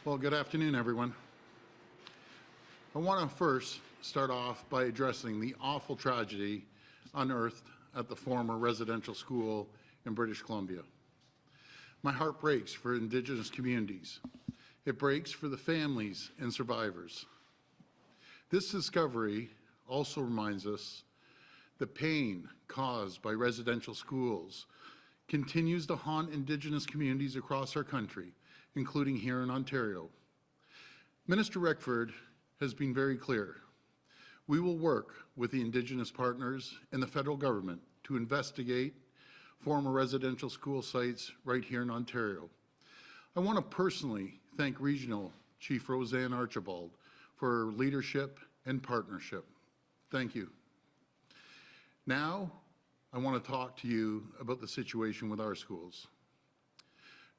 Well, good afternoon, everyone. I want to first start off by addressing the awful tragedy unearthed at the former residential school in British Columbia. My heart breaks for Indigenous communities. It breaks for the families and survivors. This discovery also reminds us the pain caused by residential schools continues to haunt Indigenous communities across our country, including here in Ontario. Minister Reckford has been very clear. We will work with the Indigenous partners and the federal government to investigate former residential school sites right here in Ontario. I want to personally thank Regional Chief Roseanne Archibald for her leadership and partnership. Thank you. Now, I want to talk to you about the situation with our schools.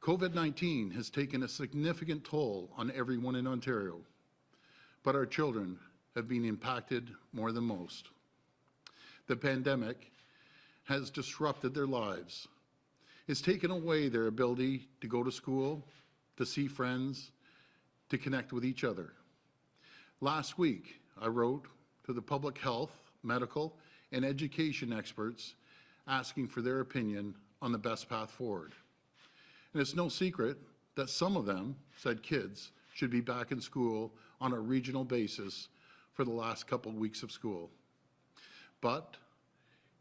COVID-19 has taken a significant toll on everyone in Ontario, but our children have been impacted more than most. The pandemic has disrupted their lives. It's taken away their ability to go to school, to see friends, to connect with each other. Last week, I wrote to the public health, medical, and education experts asking for their opinion on the best path forward. And it's no secret that some of them said kids should be back in school on a regional basis for the last couple of weeks of school. But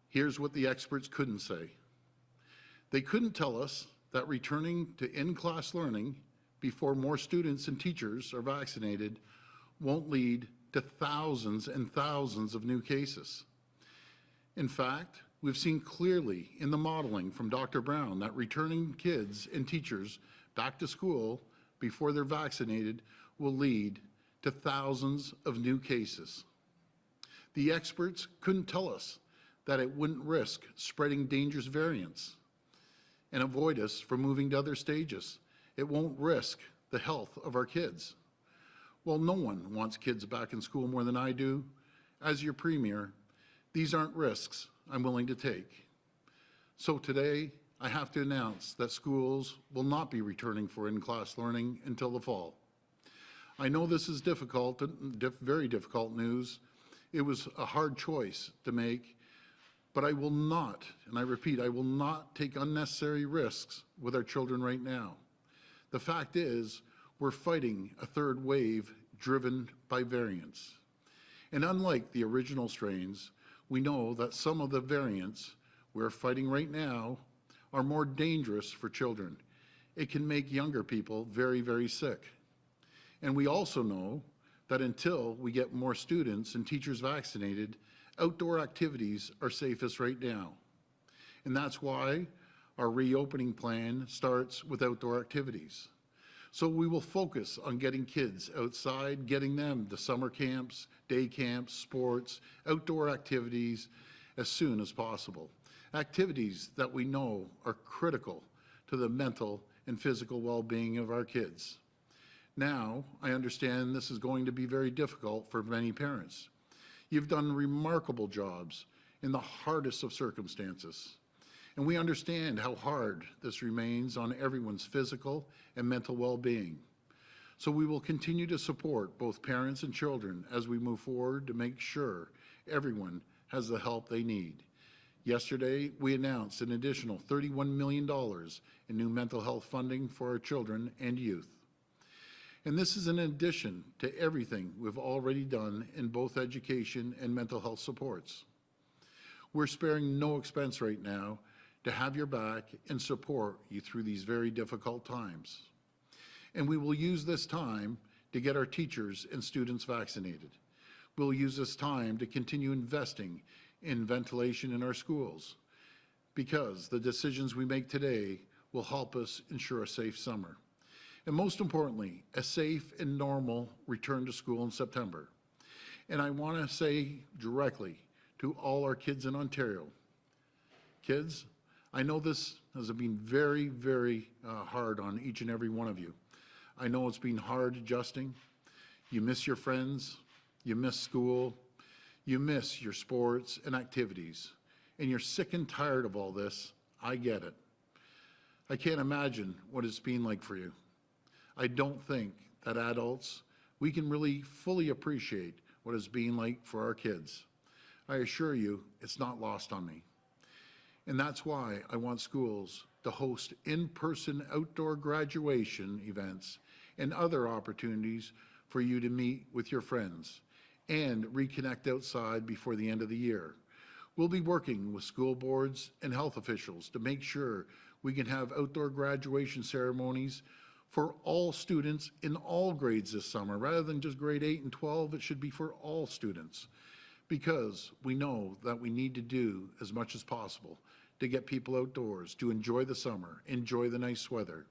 here's what the experts couldn't say. They couldn't tell us that returning to in-class learning before more students and teachers are vaccinated won't lead to thousands and thousands of new cases. In fact, we've seen clearly in the modeling from Dr. Brown that returning kids and teachers back to school before they're vaccinated will lead to thousands of new cases. The experts couldn't tell us that it wouldn't risk spreading dangerous variants and avoid us from moving to other stages. It won't risk the health of our kids. Well, no one wants kids back in school more than I do. As your Premier, these aren't risks I'm willing to take. So today, I have to announce that schools will not be returning for in-class learning until the fall. I know this is difficult, very difficult news. It was a hard choice to make, but I will not, and I repeat, I will not take unnecessary risks with our children right now. The fact is, we're fighting a third wave driven by variants. And unlike the original strains, we know that some of the variants we're fighting right now are more dangerous for children. It can make younger people very, very sick. And we also know that until we get more students and teachers vaccinated, outdoor activities are safest right now. And that's why our reopening plan starts with outdoor activities. So we will focus on getting kids outside, getting them to summer camps, day camps, sports, outdoor activities as soon as possible. Activities that we know are critical to the mental and physical well-being of our kids. Now, I understand this is going to be very difficult for many parents. You've done remarkable jobs in the hardest of circumstances. And we understand how hard this remains on everyone's physical and mental well-being. So we will continue to support both parents and children as we move forward to make sure everyone has the help they need. Yesterday, we announced an additional $31 million in new mental health funding for our children and youth. And this is in addition to everything we've already done in both education and mental health supports. We're sparing no expense right now to have your back and support you through these very difficult times. And we will use this time to get our teachers and students vaccinated. We'll use this time to continue investing in ventilation in our schools, because the decisions we make today will help us ensure a safe summer. And most importantly, a safe and normal return to school in September. And I want to say directly to all our kids in Ontario, kids, I know this has been very, very hard on each and every one of you. I know it's been hard adjusting. You miss your friends, you miss school, you miss your sports and activities, and you're sick and tired of all this. I get it. I can't imagine what it's been like for you. I don't think that adults, we can really fully appreciate what it's been like for our kids. I assure you, it's not lost on me. And that's why I want schools to host in-person outdoor graduation events and other opportunities for you to meet with your friends and reconnect outside before the end of the year. We'll be working with school boards and health officials to make sure we can have outdoor graduation ceremonies for all students in all grades this summer. Rather than just grade 8 and 12, it should be for all students, because we know that we need to do as much as possible to get people outdoors, to enjoy the summer, enjoy the nice weather.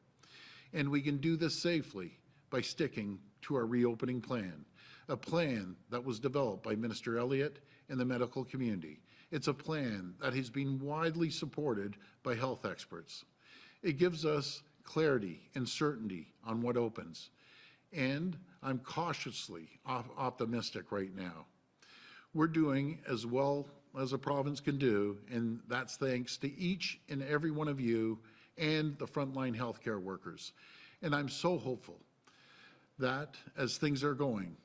And we can do this safely by sticking to our reopening plan, a plan that was developed by Minister Elliott and the medical community. It's a plan that has been widely supported by health experts. It gives us clarity and certainty on what opens. And I'm cautiously optimistic right now. We're doing as well as a province can do, and that's thanks to each and every one of you and the frontline healthcare workers. And I'm so hopeful that as things are going,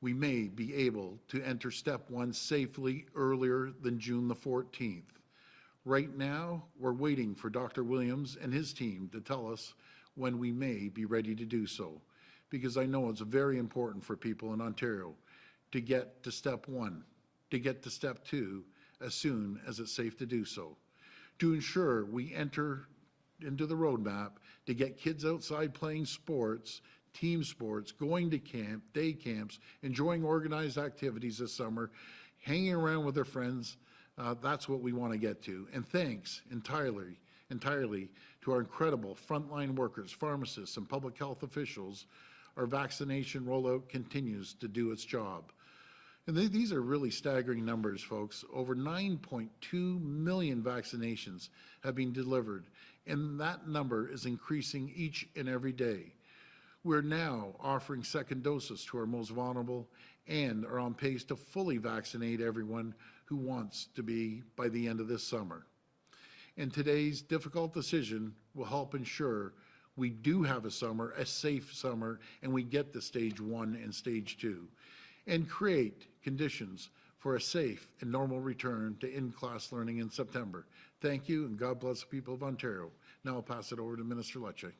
we may be able to enter step 1 safely earlier than June the 14th. Right now, we're waiting for Dr. Williams and his team to tell us when we may be ready to do so, because I know it's very important for people in Ontario to get to step 1, to get to step 2 as soon as it's safe to do so, to ensure we enter into the roadmap to get kids outside playing sports, team sports, going to camp, day camps, enjoying organized activities this summer, hanging around with their friends. That's what we want to get to. And thanks entirely to our incredible frontline workers, pharmacists, and public health officials, our vaccination rollout continues to do its job. And these are really staggering numbers, folks. Over 9.2 million vaccinations have been delivered, and that number is increasing each and every day. We're now offering second doses to our most vulnerable and are on pace to fully vaccinate everyone who wants to be by the end of this summer. And today's difficult decision will help ensure we do have a summer, a safe summer, and we get to stage 1 and stage 2, and create conditions for a safe and normal return to in-class learning in September. Thank you, and God bless the people of Ontario. Now I'll pass it over to Minister Lecce.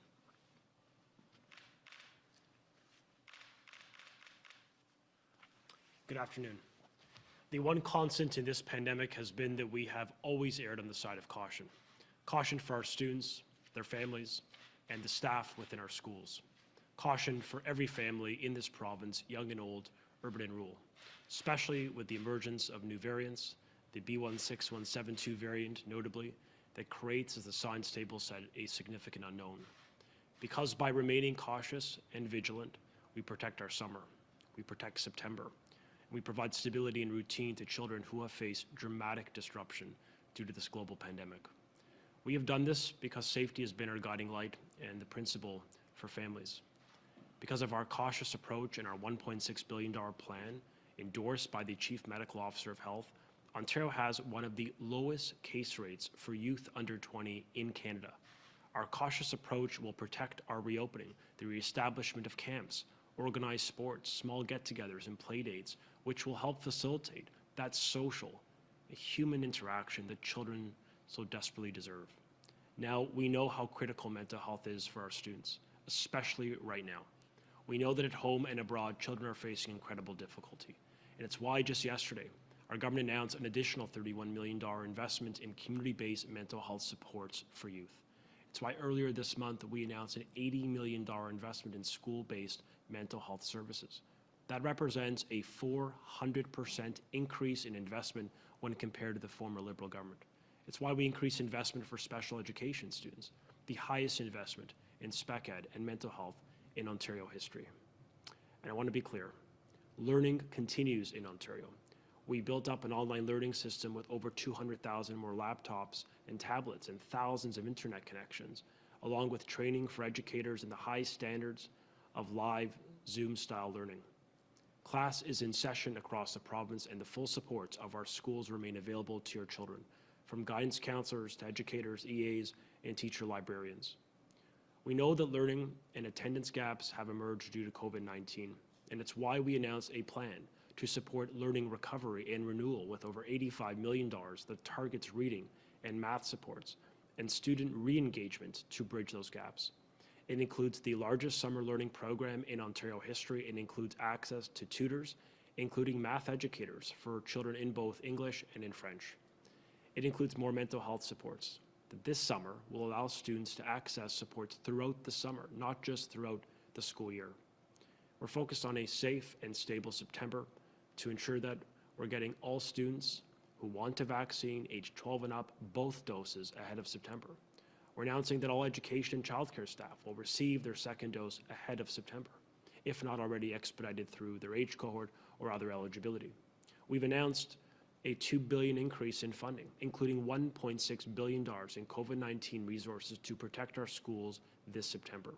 Good afternoon. The one constant in this pandemic has been that we have always erred on the side of caution. Caution for our students, their families, and the staff within our schools. Caution for every family in this province, young and old, urban and rural, especially with the emergence of new variants, the B.1.6.1.7.2 variant notably, that creates, as the science table said, a significant unknown. Because by remaining cautious and vigilant, we protect our summer, we protect September, we provide stability and routine to children who have faced dramatic disruption due to this global pandemic. We have done this because safety has been our guiding light and the principle for families. Because of our cautious approach and our $1.6 billion plan endorsed by the Chief Medical Officer of Health, Ontario has one of the lowest case rates for youth under 20 in Canada. Our cautious approach will protect our reopening, the reestablishment of camps, organized sports, small get-togethers, and play dates, which will help facilitate that social, human interaction that children so desperately deserve. Now, we know how critical mental health is for our students, especially right now. We know that at home and abroad, children are facing incredible difficulty. And it's why just yesterday, our government announced an additional $31 million investment in community-based mental health supports for youth. It's why earlier this month, we announced an $80 million investment in school-based mental health services. That represents a 400% increase in investment when compared to the former Liberal government. It's why we increased investment for special education students, the highest investment in spec ed and mental health in Ontario history. And I want to be clear, learning continues in Ontario. We built up an online learning system with over 200,000 more laptops and tablets and thousands of internet connections, along with training for educators in the high standards of live Zoom-style learning. Class is in session across the province, and the full supports of our schools remain available to your children, from guidance counselors to educators, EAs, and teacher librarians. We know that learning and attendance gaps have emerged due to COVID-19, and it's why we announced a plan to support learning recovery and renewal with over $85 million that targets reading and math supports and student re-engagement to bridge those gaps. It includes the largest summer learning program in Ontario history and includes access to tutors, including math educators for children in both English and in French. It includes more mental health supports that this summer will allow students to access supports throughout the summer, not just throughout the school year. We're focused on a safe and stable September to ensure that we're getting all students who want a vaccine age 12 and up both doses ahead of September. We're announcing that all education and childcare staff will receive their second dose ahead of September, if not already expedited through their age cohort or other eligibility. We've announced a $2 billion increase in funding, including $1.6 billion in COVID-19 resources to protect our schools this September.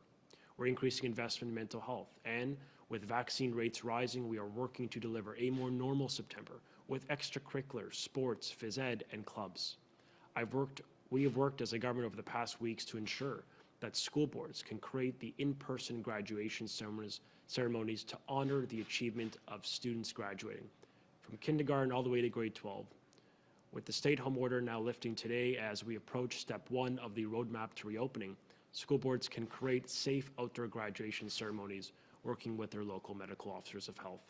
We're increasing investment in mental health, and with vaccine rates rising, we are working to deliver a more normal September with extracurriculars, sports, phys ed, and clubs. We have worked as a government over the past weeks to ensure that school boards can create the in-person graduation ceremonies to honor the achievement of students graduating from kindergarten all the way to grade 12. With the stay-at-home order now lifting today as we approach step 1 of the roadmap to reopening, school boards can create safe outdoor graduation ceremonies working with their local medical officers of health.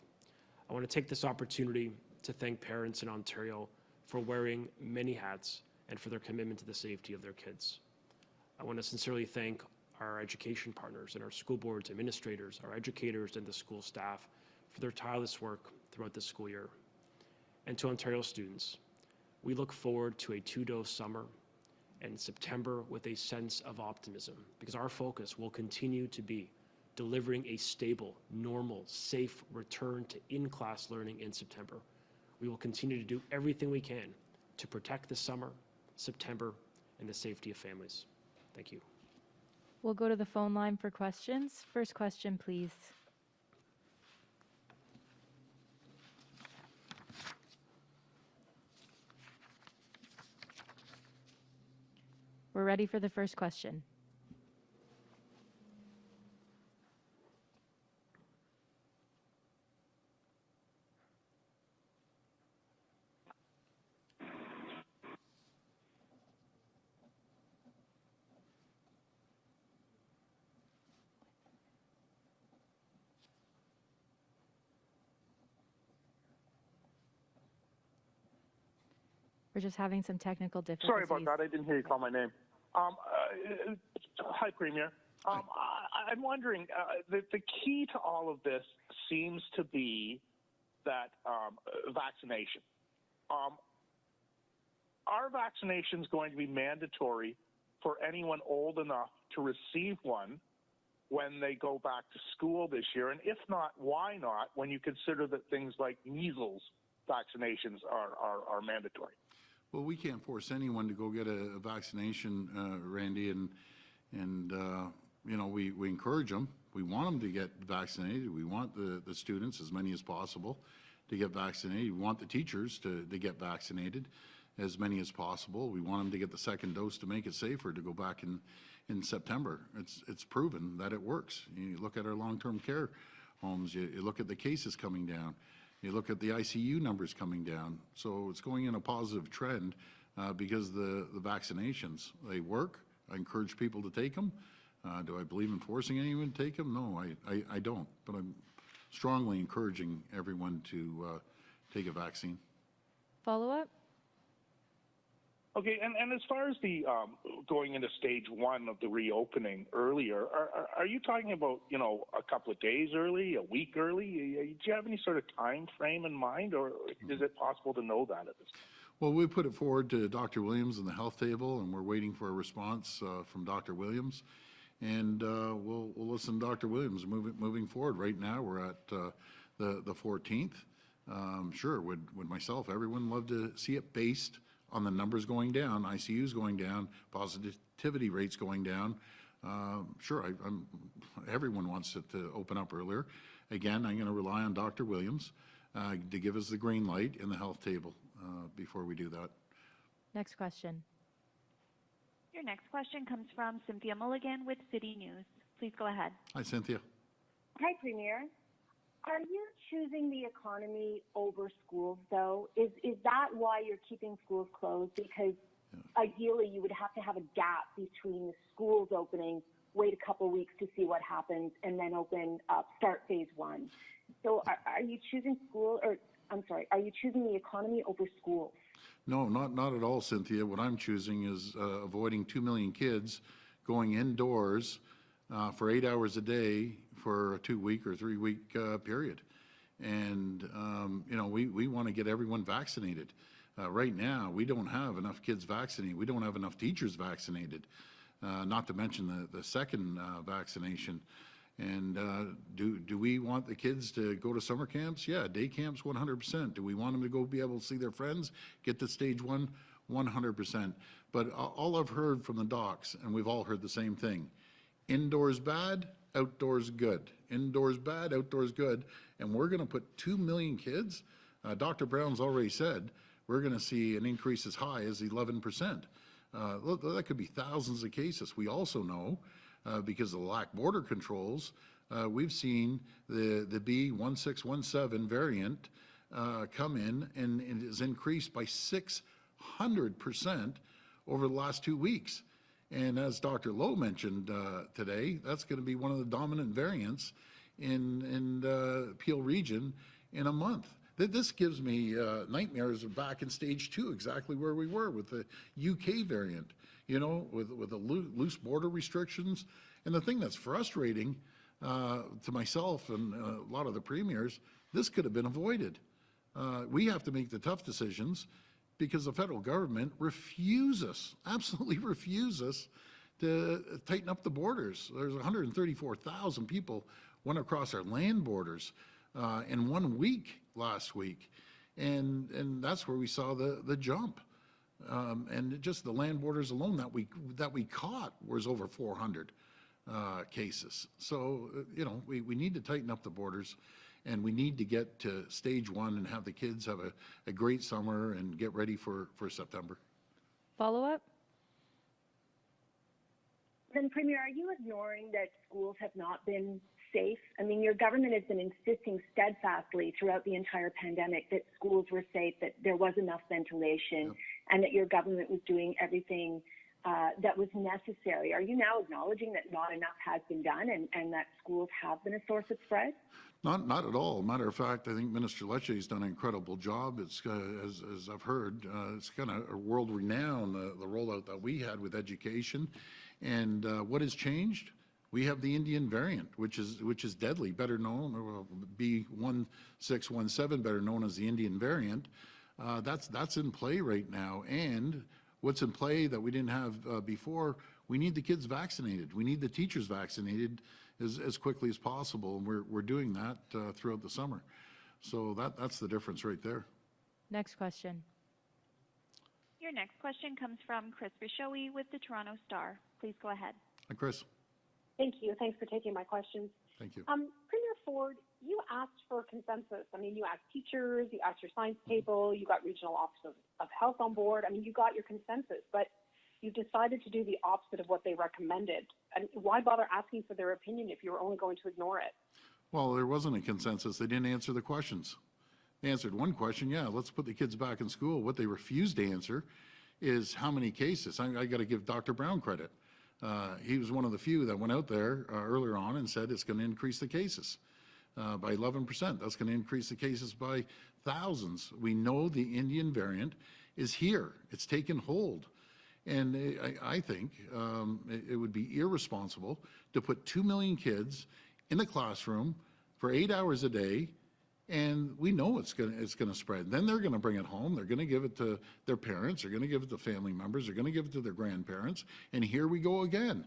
I want to take this opportunity to thank parents in Ontario for wearing many hats and for their commitment to the safety of their kids. I want to sincerely thank our education partners and our school boards, administrators, our educators, and the school staff for their tireless work throughout the school year. And to Ontario students, we look forward to a 2-dose summer and September with a sense of optimism, because our focus will continue to be delivering a stable, normal, safe return to in-class learning in September. We will continue to do everything we can to protect the summer, September, and the safety of families. Thank you. We'll go to the phone line for questions. First question, please. We're ready for the first question. We're just having some technical difficulties. Sorry about that. I didn't hear you call my name. Hi, Premier. I'm wondering, the key to all of this seems to be that vaccination. Are vaccinations going to be mandatory for anyone old enough to receive one when they go back to school this year? And if not, why not, when you consider that things like measles vaccinations are mandatory? Well, we can't force anyone to go get a vaccination, Randy, and you know, we encourage them. We want them to get vaccinated. We want the students, as many as possible, to get vaccinated. We want the teachers to get vaccinated, as many as possible. We want them to get the second dose to make it safer to go back in September. It's proven that it works. You look at our long-term care homes, you look at the cases coming down, you look at the ICU numbers coming down. So it's going in a positive trend because the vaccinations, they work. I encourage people to take them. Do I believe in forcing anyone to take them? No, I don't. But I'm strongly encouraging everyone to take a vaccine. Follow-up? Okay, and as far as the going into stage 1 of the reopening earlier, are you talking about, you know, a couple of days early, a week early? Do you have any sort of time frame in mind, or is it possible to know that at this time? Well, we put it forward to Dr. Williams in the health table, and we're waiting for a response from Dr. Williams. And we'll listen to Dr. Williams moving forward. Right now, we're at the 14th. Sure, would myself, everyone love to see it based on the numbers going down, ICUs going down, positivity rates going down. Sure, everyone wants it to open up earlier. Again, I'm going to rely on Dr. Williams to give us the green light in the health table before we do that. Next question. Your next question comes from Cynthia Mulligan with City News. Please go ahead. Hi, Cynthia. Hi, Premier. Are you choosing the economy over schools, though? Is that why you're keeping schools closed? Because ideally, you would have to have a gap between the schools opening, wait a couple weeks to see what happens, and then open up, start phase one. So are you choosing are you choosing the economy over schools? No, not at all, Cynthia. What I'm choosing is avoiding 2 million kids going indoors for 8 hours a day for a 2-week or 3-week period. And, we want to get everyone vaccinated. Right now, we don't have enough kids vaccinated. We don't have enough teachers vaccinated, not to mention the second vaccination. And do we want the kids to go to summer camps? Yeah, day camps, 100%. Do we want them to go be able to see their friends, get to stage one? 100%. But all I've heard from the docs, and we've all heard the same thing, indoors bad, outdoors good. Indoors bad, outdoors good. And we're going to put 2 million kids. Dr. Brown's already said we're going to see an increase as high as 11%. That could be thousands of cases. We also know, because of the lack border controls, we've seen the B1617 variant come in, and it has increased by 600% over the last 2 weeks. And as Dr. Lowe mentioned today, that's going to be one of the dominant variants in the Peel region in a month. This gives me nightmares of back in stage 2, exactly where we were with the UK variant, with the loose border restrictions. And the thing that's frustrating to myself and a lot of the premiers, this could have been avoided. We have to make the tough decisions because the federal government absolutely refuses to tighten up the borders. There's 134,000 people went across our land borders in 1 week last week. And that's where we saw the jump. And just the land borders alone that we caught was over 400 cases. So, we need to tighten up the borders. And we need to get to stage 1 and have the kids have a great summer and get ready for September. Follow-up? Then, Premier, are you ignoring that schools have not been safe? I mean, your government has been insisting steadfastly throughout the entire pandemic that schools were safe, that there was enough ventilation, and that your government was doing everything that was necessary. Are you now acknowledging that not enough has been done and that schools have been a source of spread? Not at all. Matter of fact, I think Minister Lecce has done an incredible job. It's as I've heard, it's kind of a world renowned, the rollout that we had with education. And what has changed? We have the Indian variant, which is deadly, better known, or B1617, better known as the Indian variant. That's in play right now. And what's in play that we didn't have before, we need the kids vaccinated. We need the teachers vaccinated as quickly as possible, and we're doing that throughout the summer. So that's the difference right there. Next question. Your next question comes from Chris Bishowy with the Toronto Star. Please go ahead. Hi, Chris. Thank you. Thanks for taking my questions. Thank you. Premier Ford, you asked for consensus. I mean, you asked teachers, you asked your science table, you got regional office of health on board. I mean, you got your consensus, but you decided to do the opposite of what they recommended. And why bother asking for their opinion if you were only going to ignore it? Well, there wasn't a consensus. They didn't answer the questions. They answered one question, yeah, let's put the kids back in school. What they refused to answer is how many cases. I got to give Dr. Brown credit. He was one of the few that went out there earlier on and said it's going to increase the cases by 11%. That's going to increase the cases by thousands. We know the Indian variant is here. It's taken hold. And I think it would be irresponsible to put 2 million kids in a classroom for 8 hours a day, and we know it's going to spread. Then they're going to bring it home. They're going to give it to their parents. They're going to give it to family members. They're going to give it to their grandparents. And here we go again,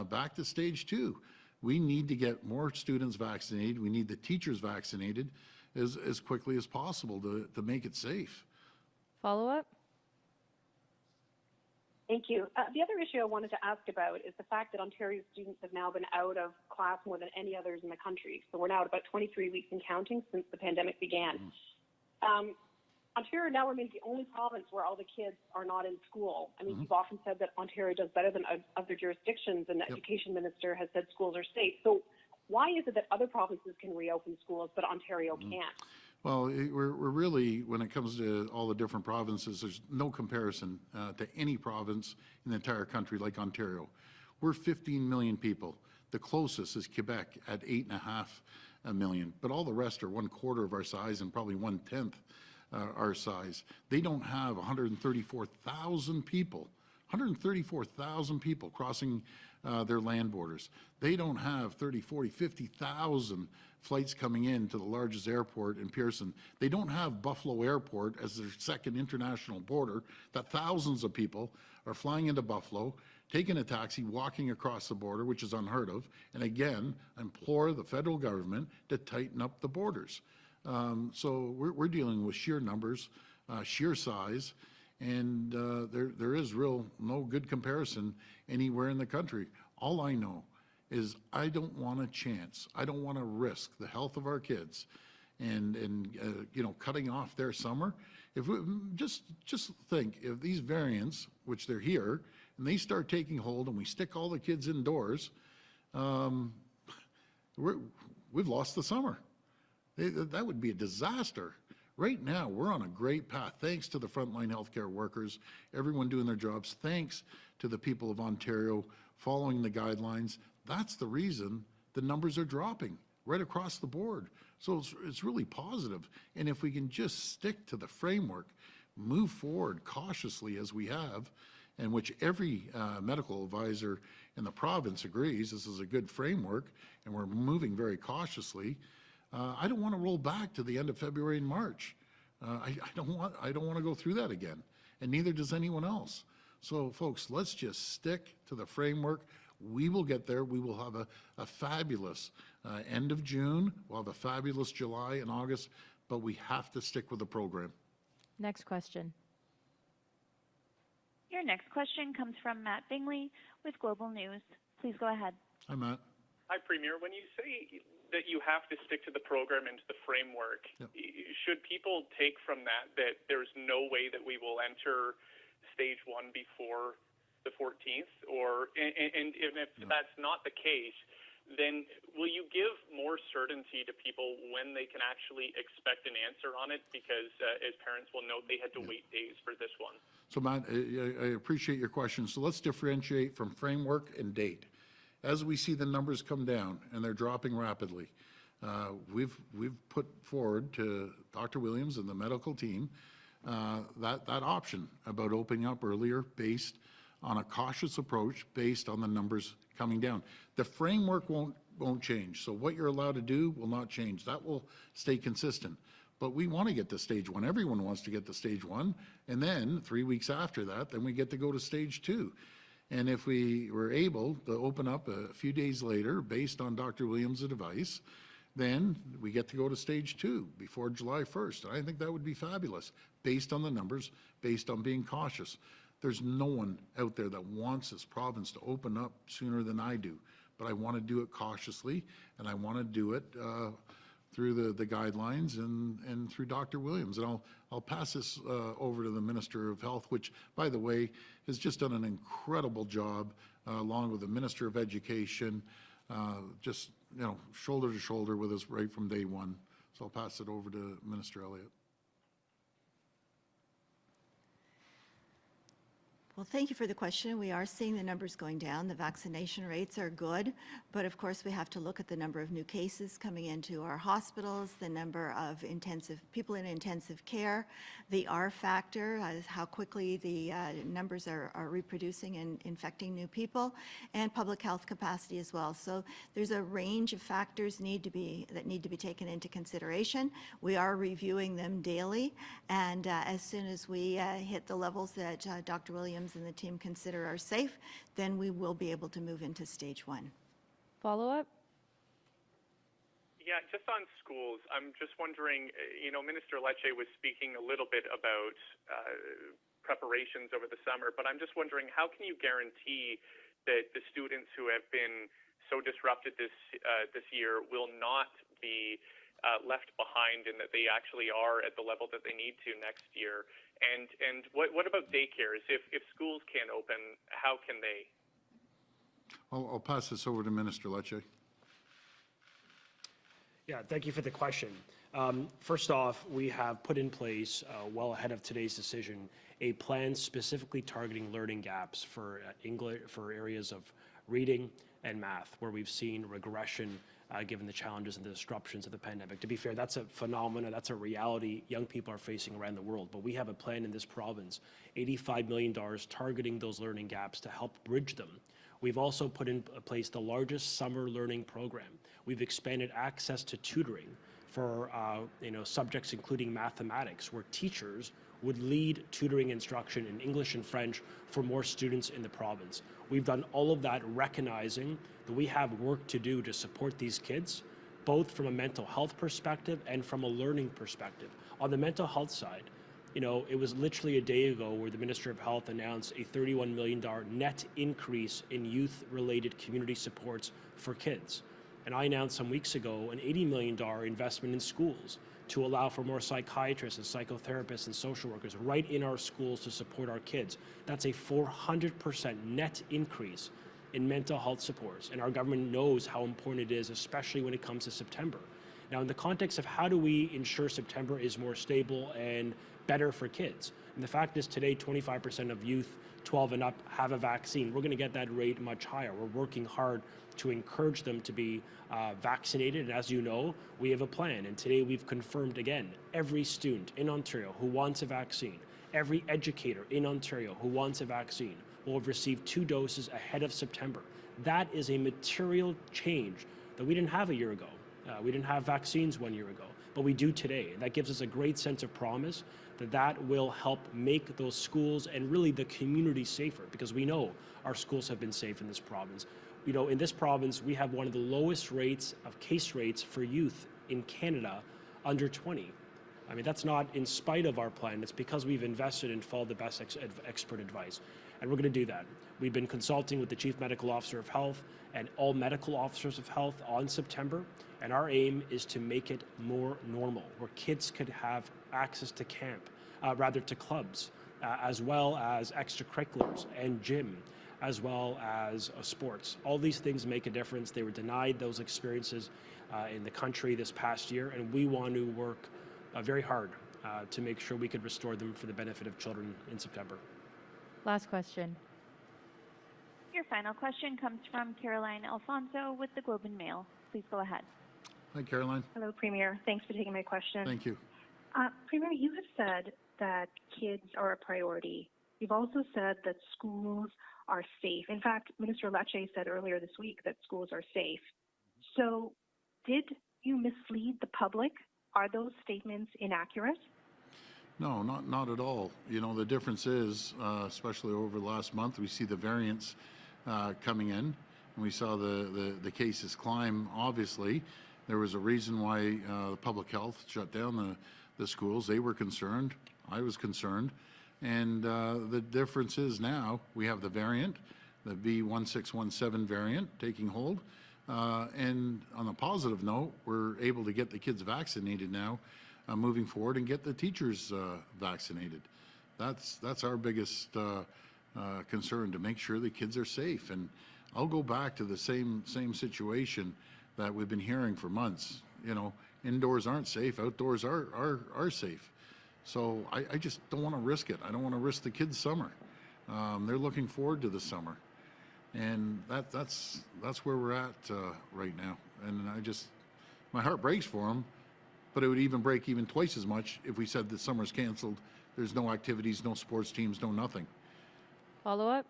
back to stage 2. We need to get more students vaccinated. We need the teachers vaccinated as quickly as possible to make it safe. Follow-up? Thank you. The other issue I wanted to ask about is the fact that Ontario students have now been out of class more than any others in the country. So we're now at about 23 weeks and counting since the pandemic began. Ontario now remains the only province where all the kids are not in school. I mean, you've often said that Ontario does better than other jurisdictions, and the education minister has said schools are safe. So why is it that other provinces can reopen schools, but Ontario can't? Well, we're really, when it comes to all the different provinces, there's no comparison to any province in the entire country like Ontario. We're 15 million people. The closest is Quebec at 8.5 million, but all the rest are 1/4 of our size and probably 1/10 our size. They don't have 134,000 people, 134,000 people crossing their land borders. They don't have 30, 40, 50,000 flights coming in to the largest airport in Pearson. They don't have Buffalo Airport as their second international border, that thousands of people are flying into Buffalo, taking a taxi, walking across the border, which is unheard of. And again, I implore the federal government to tighten up the borders. So we're dealing with sheer numbers, sheer size, and there is no good comparison anywhere in the country. All I know is I don't want a chance. I don't want to risk the health of our kids and cutting off their summer. If we, just think, if these variants, which they're here, and they start taking hold and we stick all the kids indoors, we've lost the summer. That would be a disaster. Right now, we're on a great path, thanks to the frontline healthcare workers, everyone doing their jobs, thanks to the people of Ontario following the guidelines. That's the reason the numbers are dropping right across the board. So it's really positive. And if we can just stick to the framework, move forward cautiously as we have, and which every medical advisor in the province agrees this is a good framework, and we're moving very cautiously, I don't want to roll back to the end of February and March. I don't want to go through that again, and neither does anyone else. So, folks, let's just stick to the framework. We will get there. We will have a fabulous end of June. We'll have a fabulous July and August, but we have to stick with the program. Next question. Your next question comes from Matt Bingley with Global News. Please go ahead. Hi, Matt. Hi, Premier. When you say that you have to stick to the program and to the framework, should people take from that there's no way that we will enter stage 1 before the 14th? And if that's not the case, then will you give more certainty to people when they can actually expect an answer on it? Because as parents will note, they had to wait days for this one. So, Matt, I appreciate your question. So let's differentiate from framework and date. As we see the numbers come down, and they're dropping rapidly, we've put forward to Dr. Williams and the medical team that option about opening up earlier based on a cautious approach based on the numbers coming down. The framework won't change. So what you're allowed to do will not change. That will stay consistent. But we want to get to stage 1. Everyone wants to get to stage 1. And then 3 weeks after that, then we get to go to stage 2. And if we were able to open up a few days later based on Dr. Williams' advice, then we get to go to stage 2 before July 1st. And I think that would be fabulous based on the numbers, based on being cautious. There's no one out there that wants this province to open up sooner than I do. But I want to do it cautiously, and I want to do it through the guidelines and through Dr. Williams. And I'll pass this over to the Minister of Health, which, by the way, has just done an incredible job, along with the Minister of Education, just shoulder to shoulder with us right from day one. So I'll pass it over to Minister Elliott. Well, thank you for the question. We are seeing the numbers going down. The vaccination rates are good, but of course we have to look at the number of new cases coming into our hospitals, the number of people in intensive care, the R factor, how quickly the numbers are reproducing and infecting new people, and public health capacity as well. So there's a range of factors that need to be taken into consideration. We are reviewing them daily, and as soon as we hit the levels that Dr. Williams and the team consider are safe, then we will be able to move into stage 1. Follow-up? Yeah, just on schools, I'm just wondering, Minister Lecce was speaking a little bit about preparations over the summer, but I'm just wondering, how can you guarantee that the students who have been so disrupted this year will not be left behind and that they actually are at the level that they need to next year? And what about daycares? If schools can't open, how can they? I'll pass this over to Minister Lecce. Yeah, thank you for the question. First off, we have put in place, well ahead of today's decision, a plan specifically targeting learning gaps for English, for areas of reading and math, where we've seen regression given the challenges and the disruptions of the pandemic. To be fair, that's a phenomenon, that's a reality young people are facing around the world. But we have a plan in this province, $85 million targeting those learning gaps to help bridge them. We've also put in place the largest summer learning program. We've expanded access to tutoring for subjects including mathematics, where teachers would lead tutoring instruction in English and French for more students in the province. We've done all of that recognizing that we have work to do to support these kids, both from a mental health perspective and from a learning perspective. On the mental health side, it was literally a day ago where the Minister of Health announced a $31 million net increase in youth-related community supports for kids. And I announced some weeks ago an $80 million investment in schools to allow for more psychiatrists and psychotherapists and social workers right in our schools to support our kids. That's a 400% net increase in mental health supports, and our government knows how important it is, especially when it comes to September. Now, in the context of how do we ensure September is more stable and better for kids, and the fact is today 25% of youth 12 and up have a vaccine. We're going to get that rate much higher. We're working hard to encourage them to be vaccinated, and as you know, we have a plan, and today we've confirmed again, every student in Ontario who wants a vaccine, every educator in Ontario who wants a vaccine will have received 2 doses ahead of September. That is a material change that we didn't have a year ago. We didn't have vaccines 1 year ago, but we do today. And that gives us a great sense of promise that will help make those schools and really the community safer, because we know our schools have been safe in this province. In this province, we have one of the lowest rates of case rates for youth in Canada under 20. I mean, that's not in spite of our plan. It's because we've invested and followed the best expert advice. And we're going to do that. We've been consulting with the Chief Medical Officer of Health and all medical officers of health on September. And our aim is to make it more normal, where kids could have access to to clubs, as well as extracurriculars and gym, as well as sports. All these things make a difference. They were denied those experiences in the country this past year, and we want to work very hard to make sure we could restore them for the benefit of children in September. Last question. Your final question comes from Caroline Alfonso with the Globe and Mail. Please go ahead. Hi, Caroline. Hello, Premier. Thanks for taking my question. Thank you. Premier, you have said that kids are a priority. You've also said that schools are safe. In fact, Minister Lecce said earlier this week that schools are safe. So did you mislead the public? Are those statements inaccurate? No, not at all. The difference is, especially over the last month, we see the variants coming in, and we saw the cases climb. Obviously, there was a reason why public health shut down the schools. They were concerned. I was concerned. And the difference is now we have the variant, the B1617 variant taking hold. And on a positive note, we're able to get the kids vaccinated now moving forward and get the teachers vaccinated. That's our biggest concern, to make sure the kids are safe. And I'll go back to the same situation that we've been hearing for months. Indoors aren't safe, outdoors are safe. So I just don't want to risk it. I don't want to risk the kids' summer. They're looking forward to the summer. And that's where we're at right now. And my heart breaks for them, but it would even break even twice as much if we said the summer's canceled. There's no activities, no sports teams, no nothing. Follow up?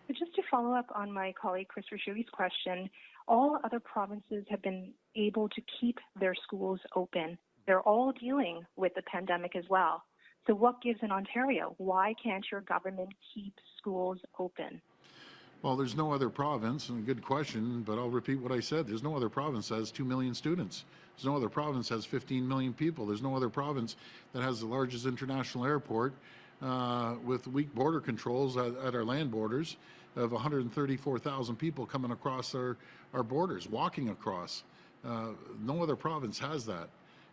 Just to follow up on my colleague Chris Rishui's question, all other provinces have been able to keep their schools open. They're all dealing with the pandemic as well. So what gives in Ontario? Why can't your government keep schools open? Well, there's no other province, and a good question, but I'll repeat what I said. There's no other province that has 2 million students. There's no other province that has 15 million people. There's no other province that has the largest international airport with weak border controls at our land borders of 134,000 people coming across our borders, walking across. No other province has that,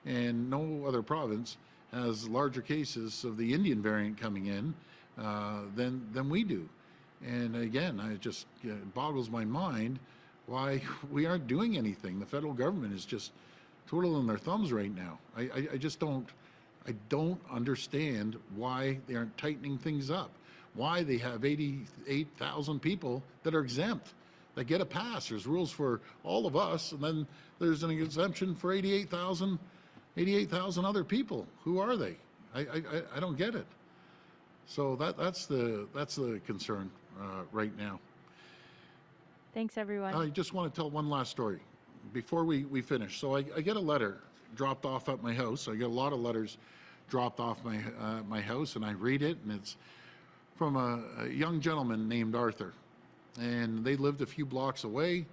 and no other province has larger cases of the Indian variant coming in than we do. And again, it boggles my mind why we aren't doing anything. The federal government is just twiddling their thumbs right now. I just don't understand why they aren't tightening things up. Why they have 88,000 people that are exempt, that get a pass. There's rules for all of us, and then there's an exemption for 88,000 other people. Who are they? I don't get it. So that's the concern right now. Thanks, everyone. I just want to tell one last story before we finish. So I get a letter dropped off at my house. I get a lot of letters dropped off my house, and I read it, and it's from a young gentleman named Arthur. And they lived a few blocks away,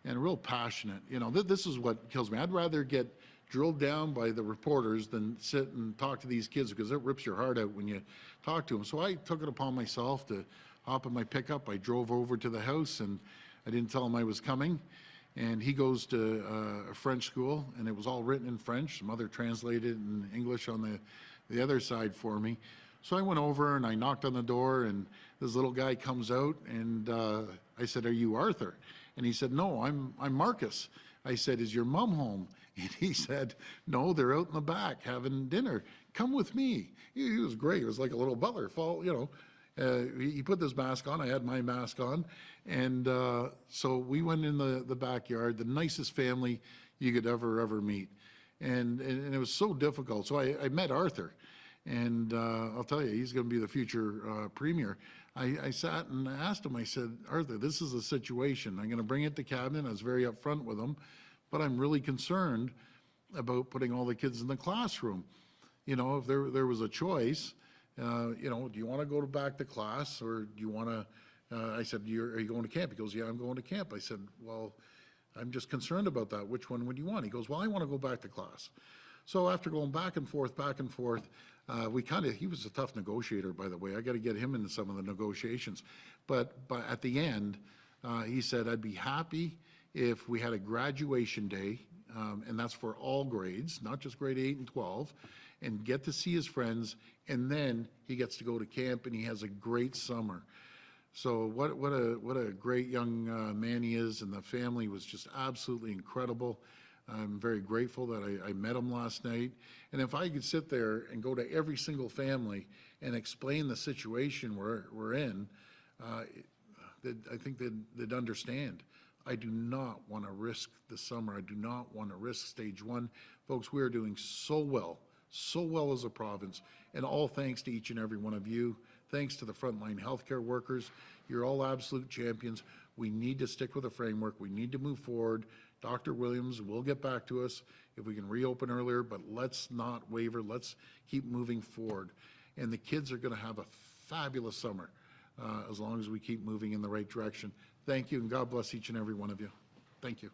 and real passionate. You know, this is what kills me. I'd rather get drilled down by the reporters than sit and talk to these kids, because it rips your heart out when you talk to them. So I took it upon myself to hop in my pickup. I drove over to the house, and I didn't tell him I was coming. And he goes to a French school, and it was all written in French. Mother translated in English on the other side for me. So I went over and I knocked on the door, and this little guy comes out, and I said, "Are you Arthur?" And he said, "No, I'm Marcus." I said, "Is your mom home?" And he said, "No, they're out in the back having dinner. Come with me." He was great. It was like a little butler. He put this mask on. I had my mask on. And so we went in the backyard, the nicest family you could ever meet. And it was so difficult. So I met Arthur. And I'll tell you, he's going to be the future premier. I sat and asked him, I said, "Arthur, this is the situation. I'm going to bring it to cabinet." I was very upfront with him, but I'm really concerned about putting all the kids in the classroom. You know, if there was a choice, do you want to go back to class, or do you want to, I said, are you going to camp? He goes, "Yeah, I'm going to camp." I said, "Well, I'm just concerned about that. Which one would you want?" He goes, "Well, I want to go back to class." So after going back and forth, he was a tough negotiator, by the way. I got to get him into some of the negotiations. But at the end, he said, "I'd be happy if we had a graduation day," and that's for all grades, not just grade 8 and 12, and get to see his friends, and then he gets to go to camp, and he has a great summer. So what a great young man he is, and the family was just absolutely incredible. I'm very grateful that I met him last night. And if I could sit there and go to every single family and explain the situation we're in, I think they'd understand. I do not want to risk the summer. I do not want to risk stage 1. Folks, we are doing so well as a province, and all thanks to each and every one of you. Thanks to the frontline healthcare workers. You're all absolute champions. We need to stick with the framework. We need to move forward. Dr. Williams will get back to us if we can reopen earlier, but let's not waver. Let's keep moving forward. And the kids are going to have a fabulous summer as long as we keep moving in the right direction. Thank you, and God bless each and every one of you. Thank you.